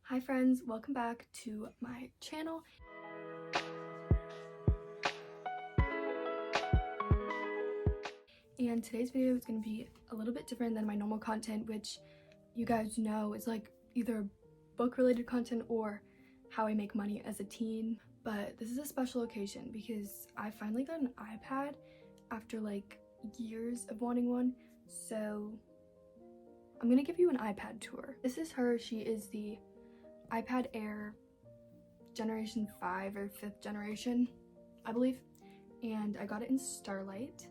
Hi friends, welcome back to my channel. And today's video is going to be a little bit different than my normal content, which you guys know is like either book related content or how I make money as a teen. But this is a special occasion because I finally got an iPad after like years of wanting one. So I'm going to give you an iPad tour. This is her. She is the iPad Air generation 5 or 5th generation, I believe, and I got it in Starlight.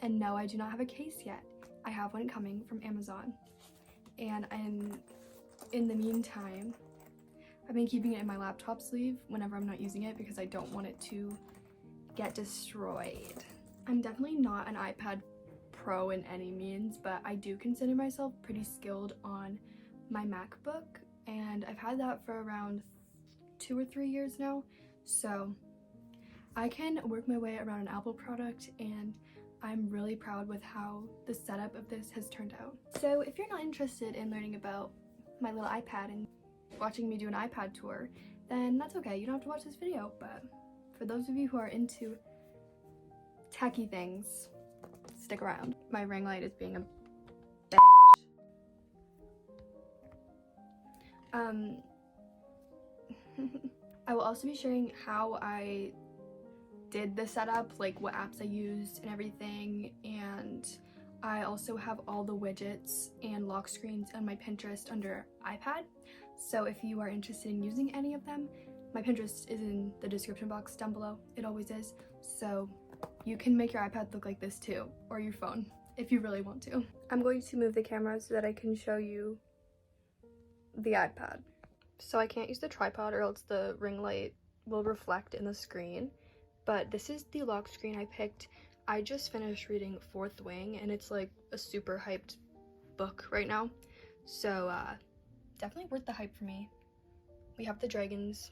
And no, I do not have a case yet. I have one coming from Amazon, and in the meantime, I've been keeping it in my laptop sleeve whenever I'm not using it because I don't want it to get destroyed. I'm definitely not an iPad Pro in any means, but I do consider myself pretty skilled on my MacBook, and I've had that for around 2 or 3 years now, so I can work my way around an Apple product, and I'm really proud with how the setup of this has turned out. So if you're not interested in learning about my little iPad and watching me do an iPad tour, then that's okay, you don't have to watch this video. But for those of you who are into techie things, stick around. My ring light is being a bitch. I will also be sharing how I did the setup, like what apps I used and everything, and I also have all the widgets and lock screens on my Pinterest under iPad. So if you are interested in using any of them, my Pinterest is in the description box down below. It always is. So you can make your iPad look like this too, or your phone, if you really want to. I'm going to move the camera so that I can show you the iPad. So I can't use the tripod or else the ring light will reflect in the screen. But this is the lock screen I picked. I just finished reading Fourth Wing, and it's like a super hyped book right now. So definitely worth the hype for me. We have the dragons.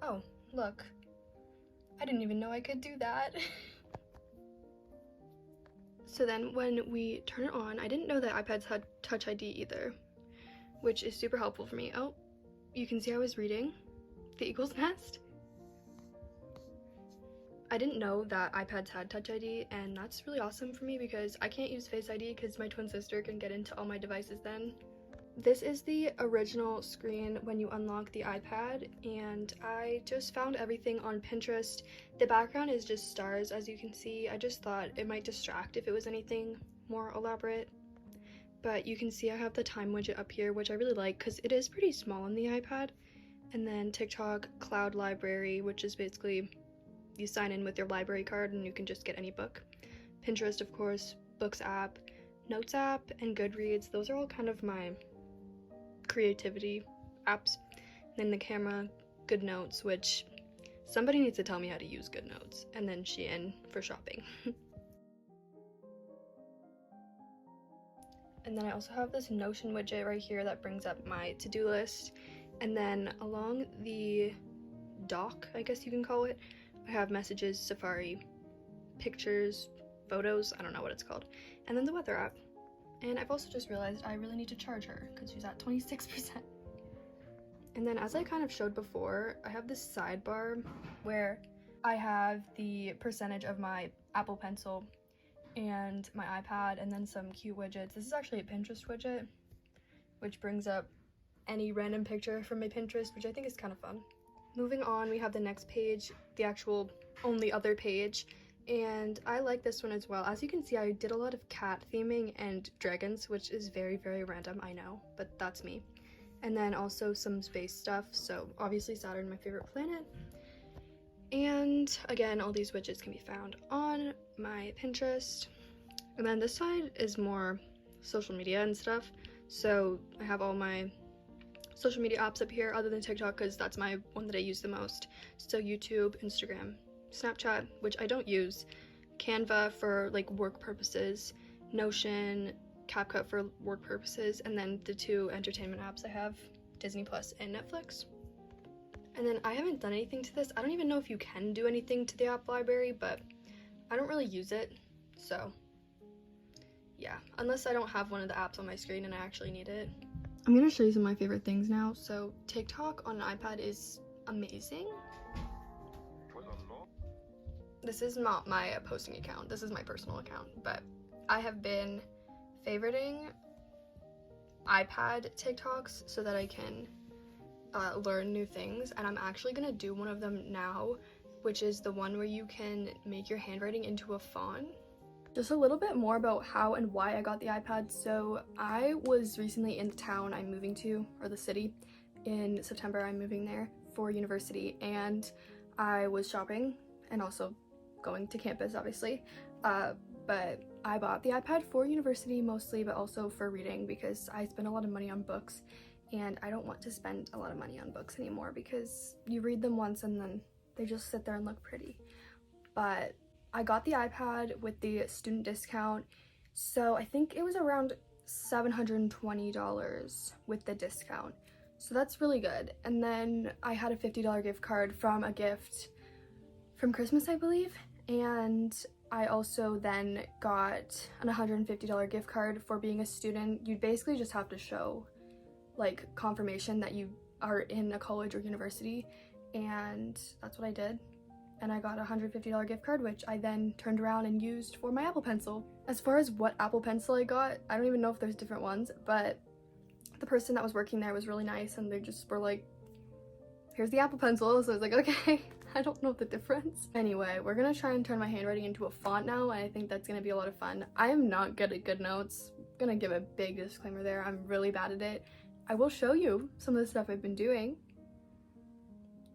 Oh, look. I didn't even know I could do that. So then when we turn it on, I didn't know that iPads had Touch ID either, which is super helpful for me. Oh, you can see I was reading The Eagle's Nest. I didn't know that iPads had Touch ID, and that's really awesome for me because I can't use Face ID because my twin sister can get into all my devices then. This is the original screen when you unlock the iPad, and I just found everything on Pinterest. The background is just stars, as you can see. I just thought it might distract if it was anything more elaborate. But you can see I have the time widget up here, which I really like because it is pretty small on the iPad. And then TikTok, Cloud Library, which is basically you sign in with your library card and you can just get any book. Pinterest, of course, Books app, Notes app, and Goodreads. Those are all kind of my creativity apps. And then the camera, Good Notes, which somebody needs to tell me how to use Good Notes. And then Shein for shopping. And then I also have this Notion widget right here that brings up my to-do list. And then along the dock, I guess you can call it, I have messages, Safari, pictures, photos, I don't know what it's called, and then the weather app. And I've also just realized I really need to charge her because she's at 26%. And then as I kind of showed before, I have this sidebar where I have the percentage of my Apple Pencil and my iPad, and then some cute widgets. This is actually a Pinterest widget, which brings up any random picture from my Pinterest, which I think is kind of fun. Moving on, we have the next page, the actual only other page, and I like this one as well. As you can see, I did a lot of cat theming and dragons, which is very, very random, I know, but that's me. And then also some space stuff, so obviously Saturn, my favorite planet. And again, all these widgets can be found on my Pinterest. And then this side is more social media and stuff. So I have all my social media apps up here other than TikTok because that's my one that I use the most. So YouTube, Instagram, Snapchat, which I don't use, Canva for like work purposes, Notion, CapCut for work purposes, and then the 2 entertainment apps I have, Disney Plus and Netflix. And then I haven't done anything to this. I don't even know if you can do anything to the app library, but I don't really use it, so yeah, unless I don't have one of the apps on my screen and I actually need it. I'm gonna show you some of my favorite things now. So TikTok on an iPad is amazing. This is not my posting account, this is my personal account, but I have been favoriting iPad TikToks so that I can learn new things, and I'm actually gonna do one of them now, which is the one where you can make your handwriting into a font. Just a little bit more about how and why I got the iPad. So I was recently in the town I'm moving to, or the city. In September I'm moving there for university, and I was shopping and also going to campus, obviously, but I bought the iPad for university mostly, but also for reading because I spend a lot of money on books, and I don't want to spend a lot of money on books anymore because you read them once and then they just sit there and look pretty. But I got the iPad with the student discount, so I think it was around $720 with the discount, so that's really good. And then I had a $50 gift card from a gift from Christmas, I believe, and I also then got an $150 gift card for being a student. You basically just have to show like confirmation that you are in a college or university, and that's what I did. And I got a $150 gift card, which I then turned around and used for my Apple Pencil. As far as what Apple Pencil I got, I don't even know if there's different ones, but the person that was working there was really nice, and they just were like, here's the Apple Pencil. So I was like, okay. I don't know the difference. Anyway, we're gonna try and turn my handwriting into a font now, and I think that's gonna be a lot of fun. I am not good at good notes. I'm gonna give a big disclaimer there. I'm really bad at it. I will show you some of the stuff I've been doing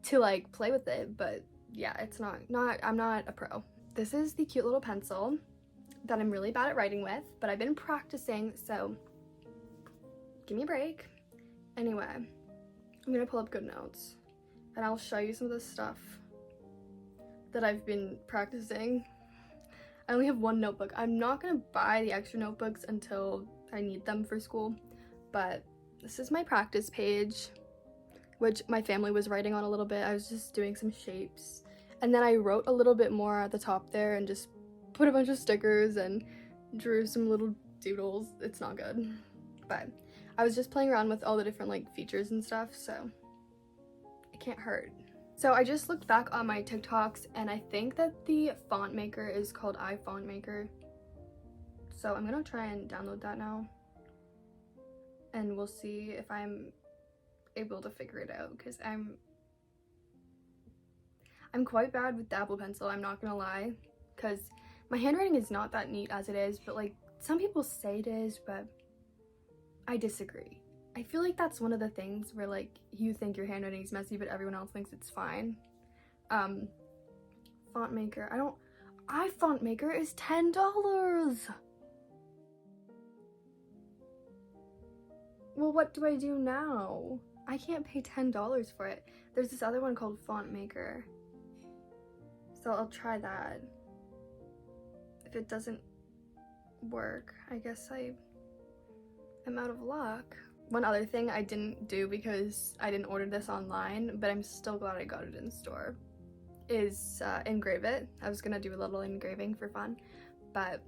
to like play with it, but yeah, it's I'm not a pro. This is the cute little pencil that I'm really bad at writing with, but I've been practicing, so give me a break. Anyway, I'm gonna pull up good notes and I'll show you some of the stuff that I've been practicing. I only have one notebook. I'm not gonna buy the extra notebooks until I need them for school, but this is my practice page, which my family was writing on a little bit. I was just doing some shapes, and then I wrote a little bit more at the top there and just put a bunch of stickers and drew some little doodles. It's not good, but I was just playing around with all the different like features and stuff, so it can't hurt. So I just looked back on my TikToks, and I think that the font maker is called iFont Maker. So I'm gonna try and download that now, and we'll see if I'm able to figure it out, because I'm quite bad with the Apple Pencil, I'm not gonna lie, because my handwriting is not that neat as it is, but like some people say it is, but I disagree. I feel like that's one of the things where like you think your handwriting is messy but everyone else thinks it's fine. Font maker, iFont Maker is $10. Well, what do I do now? I can't pay $10 for it. There's this other one called Font Maker, so I'll try that. If it doesn't work, I guess I am out of luck. One other thing I didn't do because I didn't order this online, but I'm still glad I got it in store, is engrave it. I was gonna do a little engraving for fun, but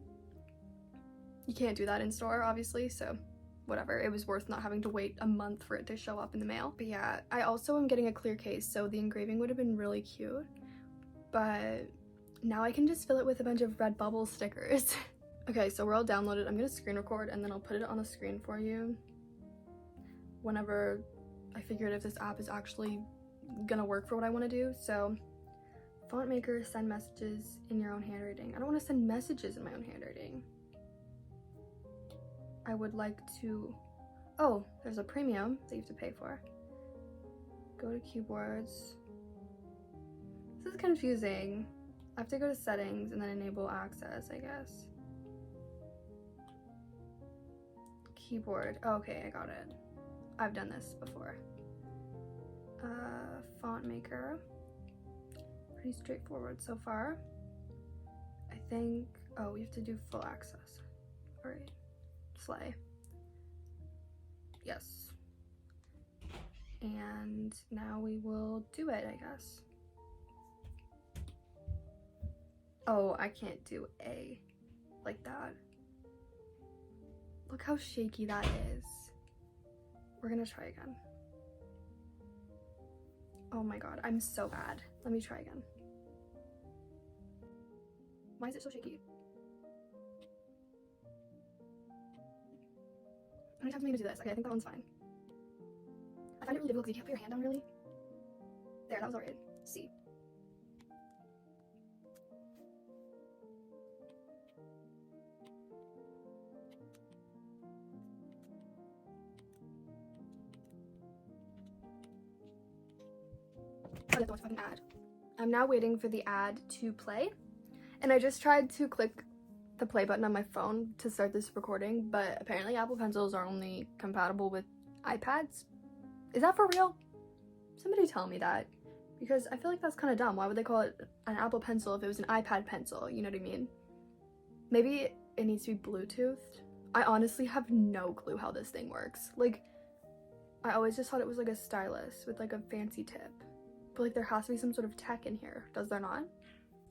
you can't do that in store, obviously, so whatever. It was worth not having to wait a month for it to show up in the mail. But yeah, I also am getting a clear case, so the engraving would have been really cute, but now I can just fill it with a bunch of red bubble stickers. Okay, so we're all downloaded. I'm gonna screen record and then I'll put it on the screen for you whenever I figure out if this app is actually gonna work for what I want to do. So Font Maker, send messages in your own handwriting. I don't want to send messages in my own handwriting. I would like to, oh, there's a premium that you have to pay for. Go to keyboards. This is confusing. I have to go to settings and then enable access, I guess. Keyboard, oh, okay, I got it. I've done this before. Font Maker. Pretty straightforward so far. I think, oh, we have to do full access. All right, slay. Yes. And now we will do it, I guess. Oh, I can't do A like that. Look how shaky that is. We're gonna try again. Oh my god, I'm so bad. Let me try again. Why is it so shaky? How many times am I gonna do this? Okay, I think that one's fine. I find it really difficult because you can't put your hand down really. There, that was alright. C. I have to watch the fucking ad. I'm now waiting for the ad to play, and I just tried to click the play button on my phone to start this recording, but apparently Apple Pencils are only compatible with iPads. Is that for real? Somebody tell me that, because I feel like that's kind of dumb. Why would they call it an Apple Pencil if it was an iPad pencil? You know what I mean? Maybe it needs to be Bluetoothed. I honestly have no clue how this thing works. Like, I always just thought it was like a stylus with like a fancy tip. But like there has to be some sort of tech in here. Does there not?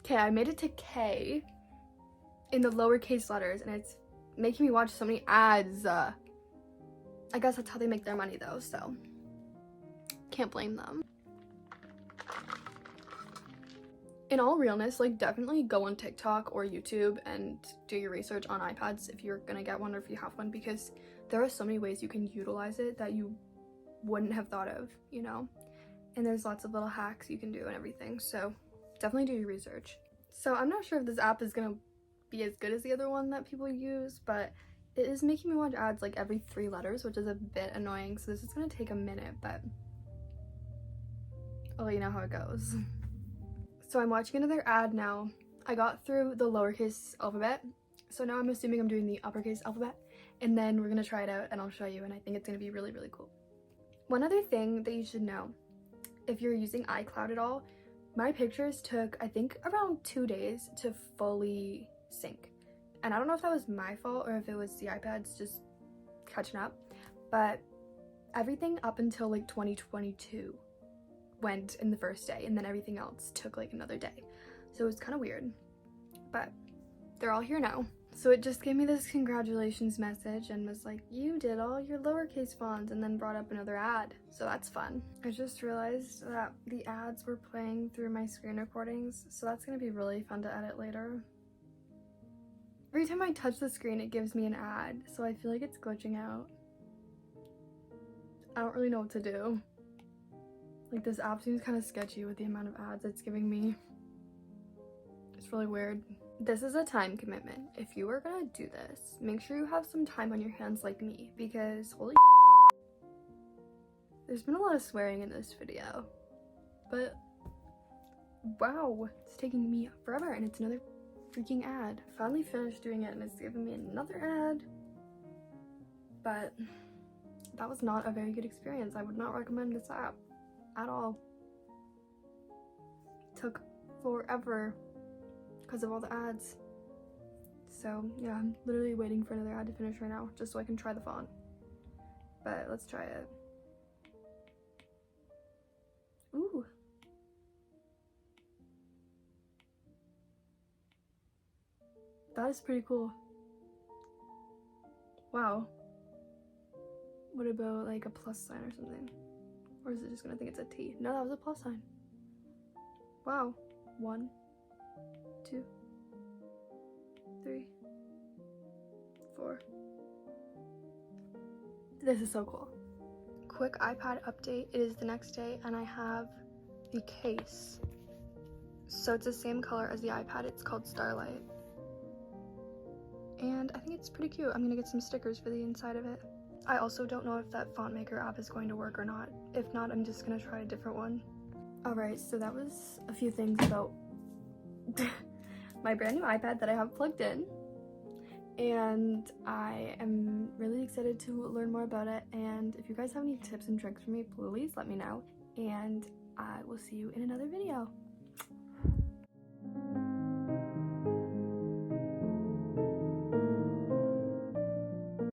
Okay, I made it to K in the lowercase letters, and it's making me watch so many ads. I guess that's how they make their money though, so can't blame them. In all realness, like definitely go on TikTok or YouTube and do your research on iPads if you're gonna get one or if you have one, because there are so many ways you can utilize it that you wouldn't have thought of, you know? And there's lots of little hacks you can do and everything, so definitely do your research. So I'm not sure if this app is gonna be as good as the other one that people use, but it is making me watch ads like every 3 letters, which is a bit annoying, so this is gonna take a minute, but I'll let you know how it goes. So I'm watching another ad now. I got through the lowercase alphabet, so now I'm assuming I'm doing the uppercase alphabet, and then we're gonna try it out and I'll show you, and I think it's gonna be really, really cool. One other thing that you should know, if you're using iCloud at all, my pictures took, I think, around 2 days to fully sync. And I don't know if that was my fault or if it was the iPads just catching up, but everything up until like 2022 went in the first day, and then everything else took like another day. So it was kind of weird, but they're all here now. So it just gave me this congratulations message and was like, you did all your lowercase fonts, and then brought up another ad. So that's fun. I just realized that the ads were playing through my screen recordings, so that's gonna be really fun to edit later. Every time I touch the screen, it gives me an ad, so I feel like it's glitching out. I don't really know what to do. Like, this app seems kind of sketchy with the amount of ads it's giving me. It's really weird. This is a time commitment. If you are gonna do this, make sure you have some time on your hands like me, because holy there's been a lot of swearing in this video. But wow, it's taking me forever, and it's another freaking ad. Finally finished doing it and it's giving me another ad. But that was not a very good experience. I would not recommend this app at all. It took forever because of all the ads. So yeah, I'm literally waiting for another ad to finish right now just so I can try the font. But let's try it. Ooh. That is pretty cool. Wow. What about like a plus sign or something? Or is it just gonna think it's a T? No, that was a plus sign. Wow. 1, 2, 3, 4. This is so cool. Quick iPad update. It is the next day and I have the case. So it's the same color as the iPad. It's called Starlight. And I think it's pretty cute. I'm gonna get some stickers for the inside of it. I also don't know if that font maker app is going to work or not. If not, I'm just gonna try a different one. Alright, so that was a few things about my brand new iPad that I have plugged in. And I am really excited to learn more about it. And if you guys have any tips and tricks for me, please let me know. And I will see you in another video.